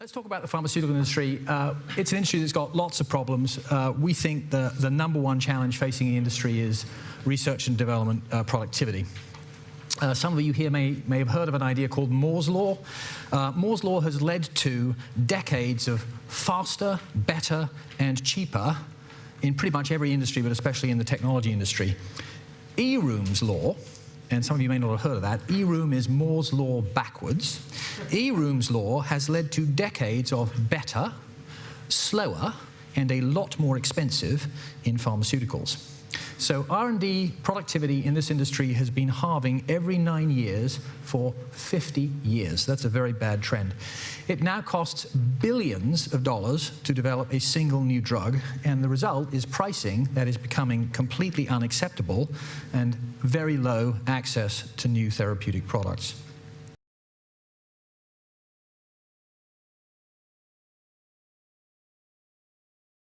Let's talk about the pharmaceutical industry. It's an industry that's got lots of problems. We think the number one challenge facing the industry is research and development productivity. Some of you here may have heard of an idea called Moore's Law. Moore's Law has led to decades of faster, better, and cheaper in pretty much every industry, but especially in the technology industry. Eroom's Law, and some of you may not have heard of that, Eroom is Moore's Law backwards. Eroom's Law has led to decades of better, slower, and a lot more expensive in pharmaceuticals. So R&D productivity in this industry has been halving every 9 years for 50 years. That's a very bad trend. It now costs billions of dollars to develop a single new drug, and the result is pricing that is becoming completely unacceptable and very low access to new therapeutic products.